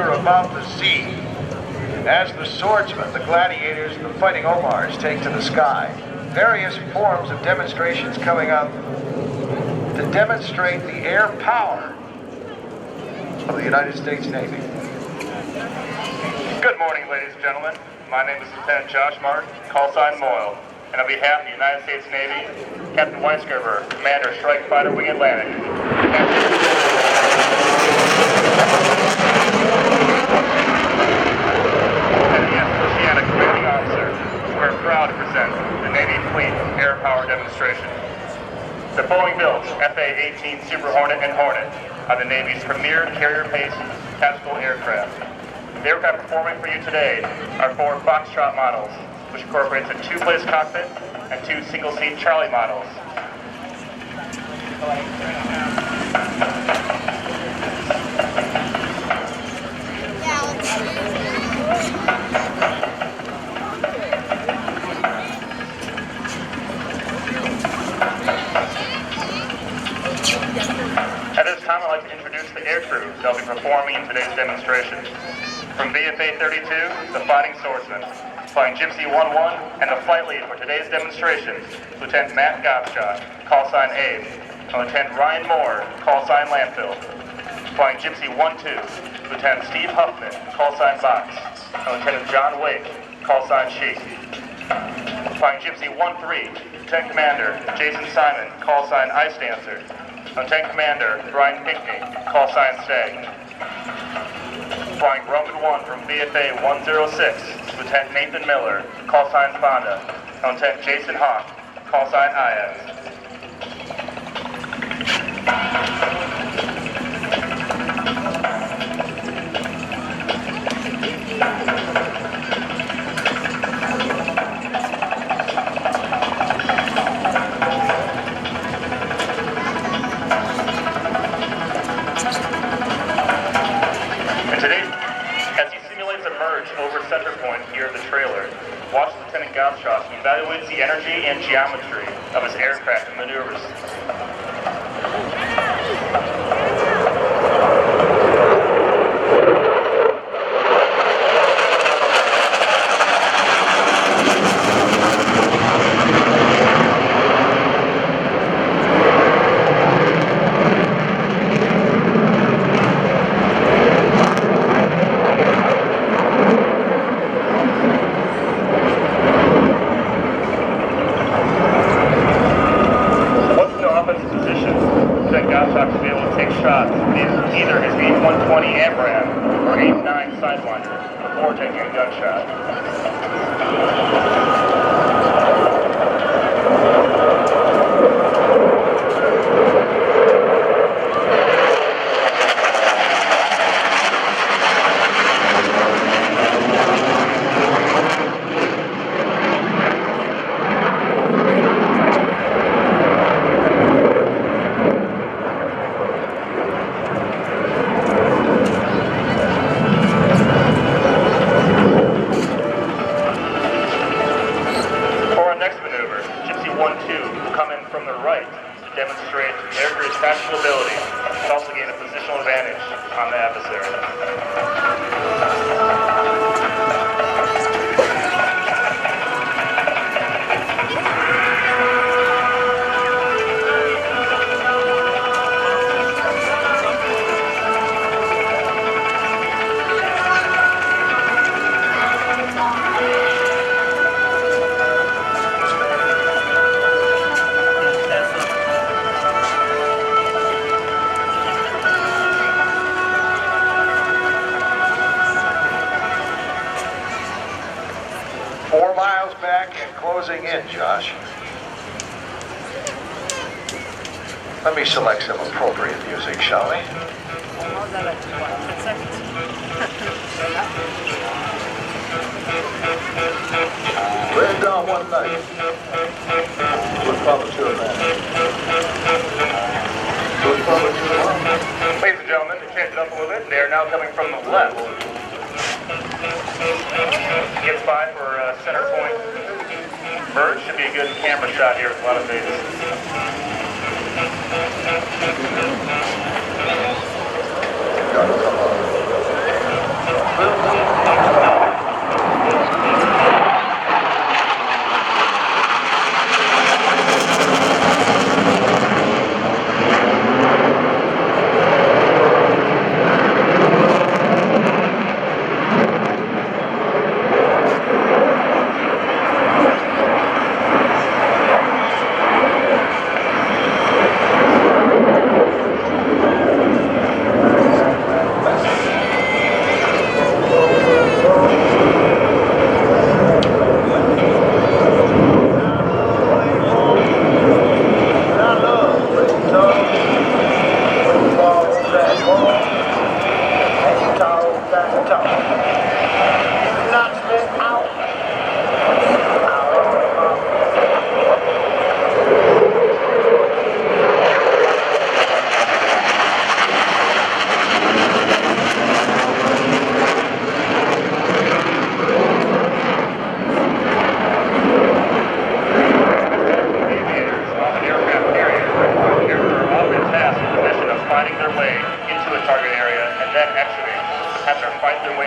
are about the sea. As the Swordsmen, the Gladiators, and the Fighting Omars take to the sky, various forms of demonstrations coming up to demonstrate the air power of the United States Navy. Good morning, ladies and gentlemen. My name is Lieutenant Josh Martin, call sign Moyle, and on behalf of the United States Navy, Captain Weisgerber, Commander Strike Fighter Wing Atlantic. And NAS Oceana Commanding Officer, we're proud to present the Navy Fleet Air Power Demonstration. The Boeing-built A-18 Super Hornet and Hornet are the Navy's premier carrier-paced tactical aircraft. The aircraft performing for you today are 4 Foxtrot models, which incorporates a 2-place cockpit and 2 single-seat Charlie models. At this time, I'd like to introduce the aircrew that will be performing in today's demonstration. From VFA 32, the Fighting Swordsmen, flying Gypsy 11, and the flight lead for today's demonstration, Lieutenant Matt Gobshot, call sign Abe, and Lieutenant Ryan Moore, call sign Landfill. Flying Gypsy 12, Lieutenant Steve Huffman, call sign Box, and Lieutenant John Wake, call sign Sheik. Flying Gypsy 13, Lieutenant Commander Jason Simon, call sign Ice Dancer, Lieutenant Commander Brian Pinckney, call sign Stag. Flying Roman 1 from VFA 106, Lieutenant Nathan Miller, call sign Fonda, and Lieutenant Jason Hoch, call sign IAD S. Over center point here of the trailer, watch Lieutenant Gobshot who evaluates the energy and geometry of his aircraft and maneuvers. To be able to take shots with either his A-120 Amram or A-9 Sidewinder before taking a gunshot. Demonstrate aircrew's tactical ability and also gain a positional advantage on the adversary. 4 miles back and closing in, Josh. Let me select some appropriate music, shall we? Ran down one night. With probably 2 men. Ladies and gentlemen, to change it up a little bit, they are now coming from the left. Gets by for center point. Bird should be a good camera shot here with a lot of faces.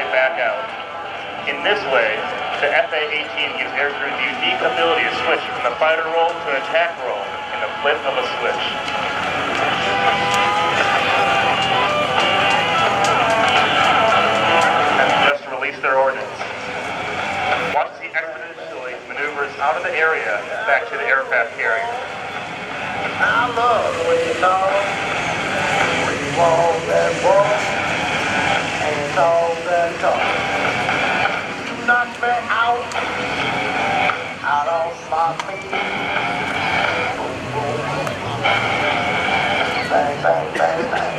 finally back out. In this way, the FA-18 gives aircrew the unique ability to switch from the fighter role to an attack role in the flip of a switch. And just released their ordnance. Watch as he expeditiously maneuvers out of the area back to the aircraft carrier. I love the way you talk, when you walk that walk, and talk that talk. You knock me out on my feet. Bang, bang, bang, bang.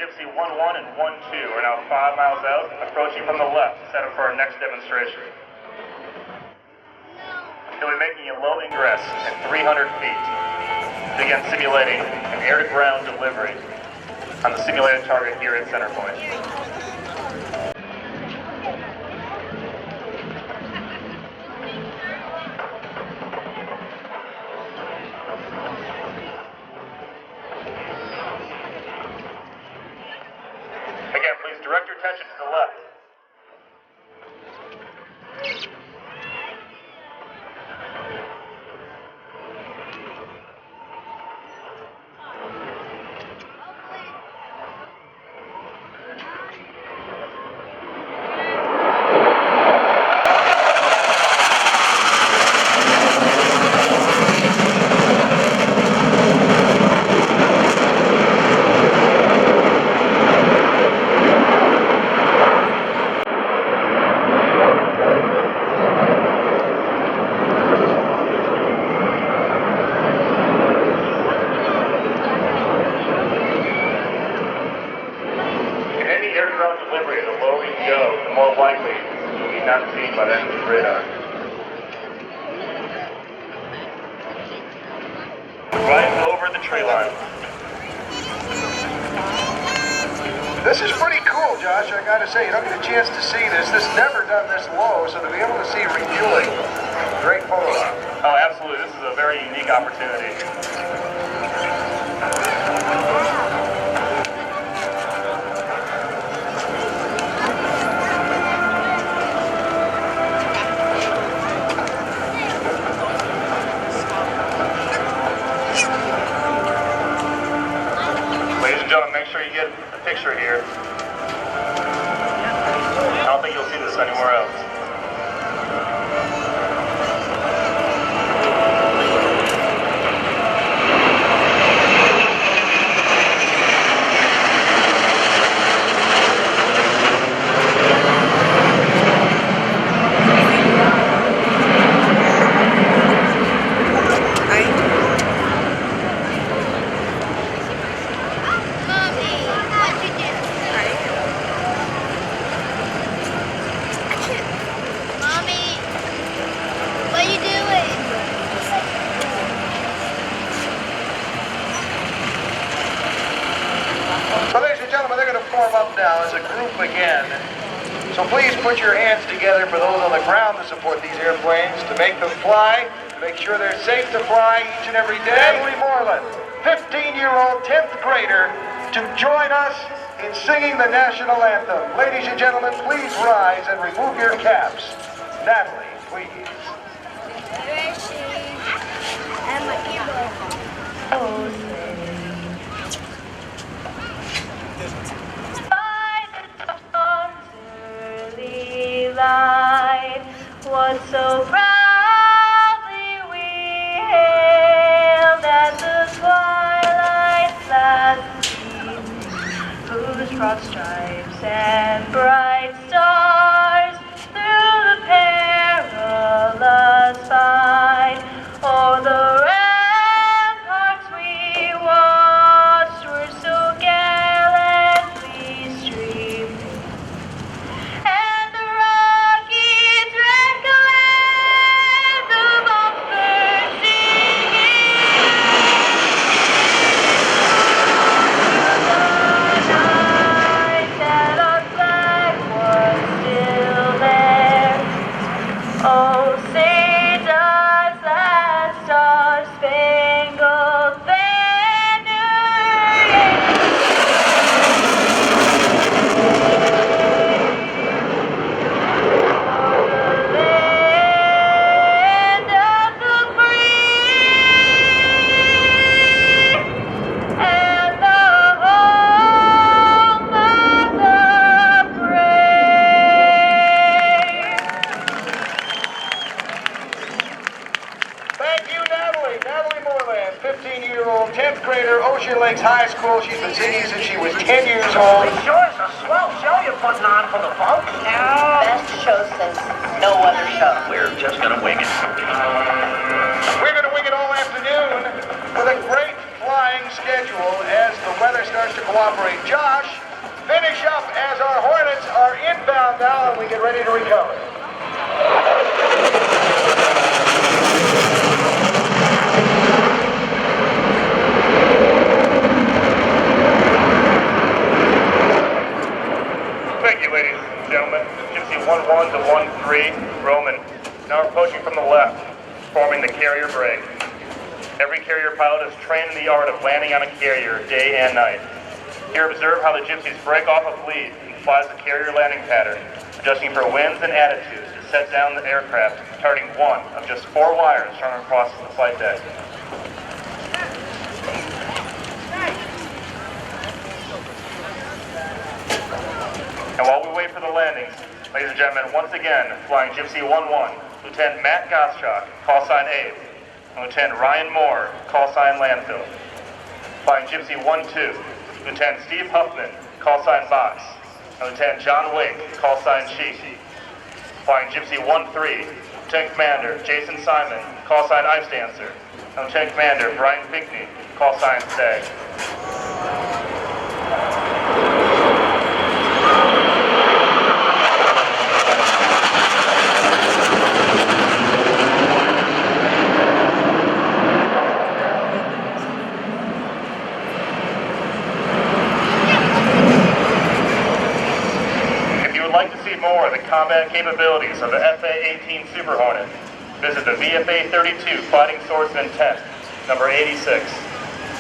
Gypsy 1-1 and 1-2 are now 5 miles out, approaching from the left, set up for our next demonstration. He'll be making a low ingress at 300 feet. Begin simulating an air-to-ground delivery on the simulated target here at center point. Direct your attention to the left. Delivery, the lower you go, the more likely you'll be not seen by the enemy's radar. Right over the tree line. This is pretty cool, Josh. I gotta say, you don't get a chance to see this. This never done this low, so to be able to see refueling, great photo op. Oh, absolutely. This is a very unique opportunity. pounds. So ladies and gentlemen, they're going to form up now as a group again. So please put your hands together for those on the ground to support these airplanes, to make them fly, to make sure they're safe to fly each and every day. Natalie Moreland, 15-year-old 10th grader, to join us in singing the national anthem. Ladies and gentlemen, please rise and remove your caps. Natalie, please. Light was so proudly we hailed at the twilight's last gleam, whose broad stripes and bright stars through the perilous fight o'er the ramparts we watched were so gallantly streamed. High school. She's been singing since she was 10 years old. It sure is a swell show you're putting on for the folks. Best show since no other show. We're just gonna wing it. We're gonna wing it all afternoon with a great flying schedule as the weather starts to cooperate. Josh, finish up as our Hornets are inbound now and we get ready to recover. Thank you, ladies and gentlemen. Gypsy 11 to 13, Roman, now approaching from the left, forming the carrier break. Every carrier pilot is trained in the art of landing on a carrier day and night. Here observe how the Gypsies break off a lead and flies the carrier landing pattern, adjusting for winds and attitudes to set down the aircraft, targeting one of just 4 wires strung across the flight deck. And while we wait for the landings, ladies and gentlemen, once again, flying Gypsy 11, Lieutenant Matt Gottschalk, call sign Abe, and Lieutenant Ryan Moore, call sign Landfill. Flying Gypsy 12, Lieutenant Steve Huffman, call sign Box, and Lieutenant John Wake, call sign Chief. Flying Gypsy 13, Lieutenant Commander Jason Simon, call sign Ice Dancer, and Lieutenant Commander Brian Pinckney, call sign Stag. More of the combat capabilities of the A-18F Super Hornet, visit the VFA-32 Fighting Swordsman tent, number 86.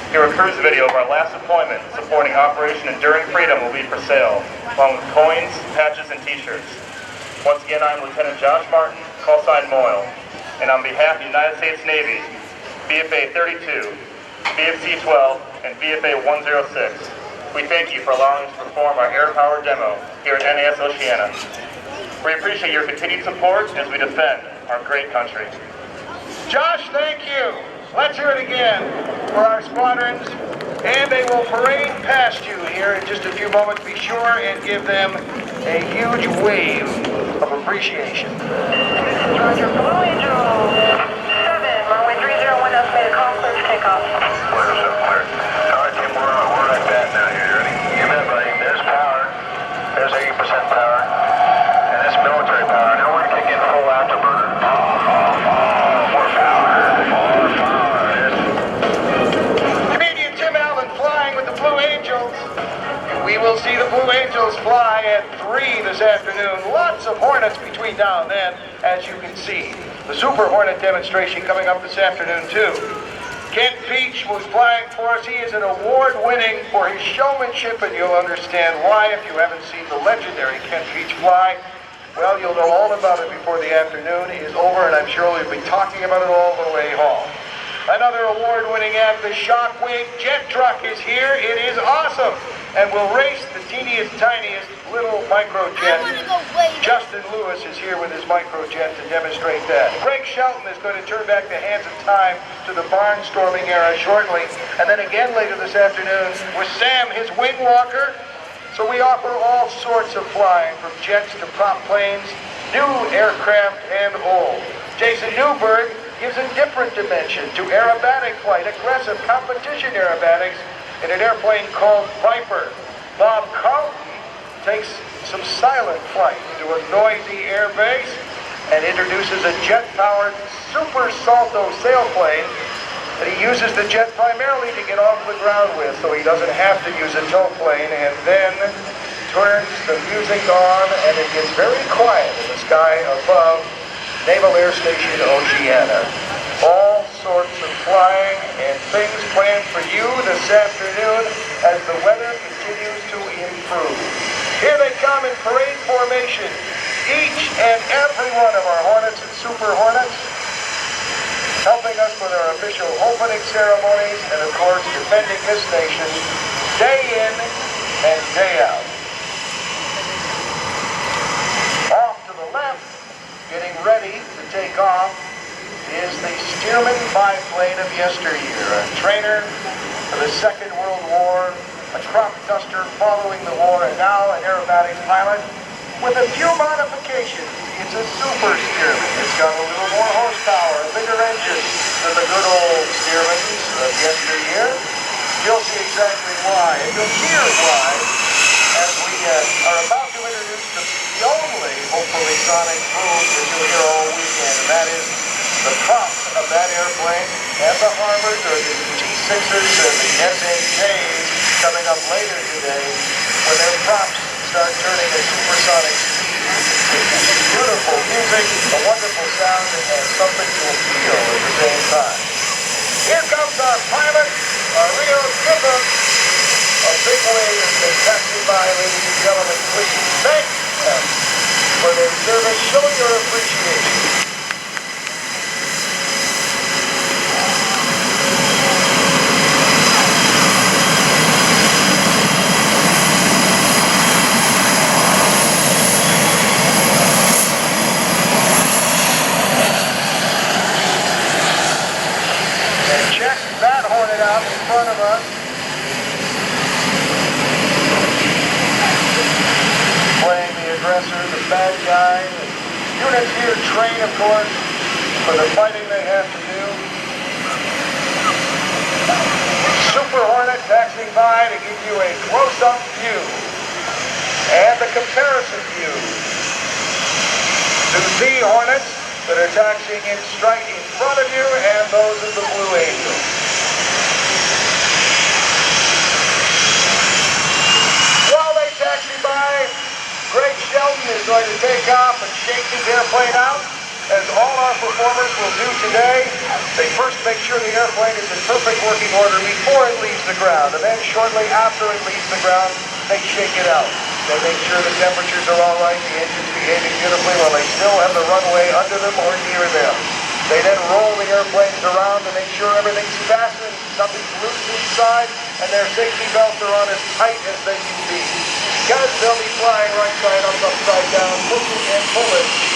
Here a cruise video of our last deployment supporting Operation Enduring Freedom will be for sale, along with coins, patches, and t-shirts. Once again, I'm Lieutenant Josh Martin, call sign Moyle, and on behalf of the United States Navy, VFA-32, VFC-12, and VFA-106, we thank you for allowing us to perform our air power demo here at NAS Oceana. We appreciate your continued support as we defend our great country. Josh, thank you. Let's hear it again for our squadrons. And they will parade past you here in just a few moments. Be sure and give them a huge wave of appreciation. Roger, Blue Angel 7, runway 30 windows, made a call, clear for takeoff. Clear, 7 clear. All right, Tim, we're at that now. You ready? You bet, buddy. There's power. There's 80% power. And that's military power. Now we're going to kick in full afterburner. More power. More power. Comedian Tim Allen flying with the Blue Angels. We will see the Blue Angels fly at 3 this afternoon. Lots of Hornets between now and then, as you can see. The Super Hornet demonstration coming up this afternoon, too. Kent Beach was flying for us. He is an award-winning for his showmanship, and you'll understand why if you haven't seen the legendary Kent Beach fly. Well, you'll know all about it before the afternoon is over, and I'm sure we'll be talking about it all the way home. Another award-winning act, the Shockwave jet truck is here. It is awesome, and will race the teeniest, tiniest little microjet. Justin Lewis is here with his microjet to demonstrate that. Greg Shelton is going to turn back the hands of time to the barnstorming era shortly, and then again later this afternoon with Sam, his wing walker. So we offer all sorts of flying, from jets to prop planes, new aircraft and old. Jason Newberg gives a different dimension to aerobatic flight, aggressive competition aerobatics in an airplane called Viper. Bob Carlton takes some silent flight into a noisy airbase and introduces a jet-powered Super Salto sailplane that he uses the jet primarily to get off the ground with, so he doesn't have to use a tow plane, and then turns the music on and it gets very quiet in the sky above Naval Air Station Oceana. All sorts of flying and things planned for you this afternoon as the weather continues to improve. Here they come in parade formation, each and every one of our Hornets and Super Hornets, helping us with our official opening ceremonies and, of course, defending this nation day in and day out. Off to the left, getting ready to take off, is the Stearman biplane of yesteryear, a trainer for the Second World War, a crop duster following the war, and now an aerobatic pilot with a few modifications. It's a Super Stearman. It's got a little more horsepower, a bigger engine than the good old Stearmans of yesteryear. You'll see exactly why, and you'll hear why, as we are about to introduce the only, hopefully, sonic boom that you'll hear all weekend, and that is the props of that airplane and the Harvard or the G6s and the SAJs coming up later today when their props start turning at supersonic speed. Beautiful music, a wonderful sound, and something you'll feel at the same time. Here comes our pilot, Rio Trippa. A big wave has been passing by, ladies and gentlemen. Please thank them for their service. Show your appreciation. Check that Hornet out in front of us. Playing the aggressor, the bad guy. The units here train, of course, for the fighting they have to do. Super Hornet taxiing by to give you a close-up view and the comparison view to the Hornets that are taxiing in straight in front of you and those of the Blue Angels. While they taxi by, Greg Shelton is going to take off and shake his airplane out, as all our performers will do today. They first make sure the airplane is in perfect working order before it leaves the ground, and then shortly after it leaves the ground, they shake it out. They make sure the temperatures are all right, the engine's behaving beautifully while they still have the runway under them or near them. They then roll the airplanes around to make sure everything's fastened, nothing's loose inside, and their safety belts are on as tight as they can be. Because they'll be flying right side up, upside down, pushing and pulling.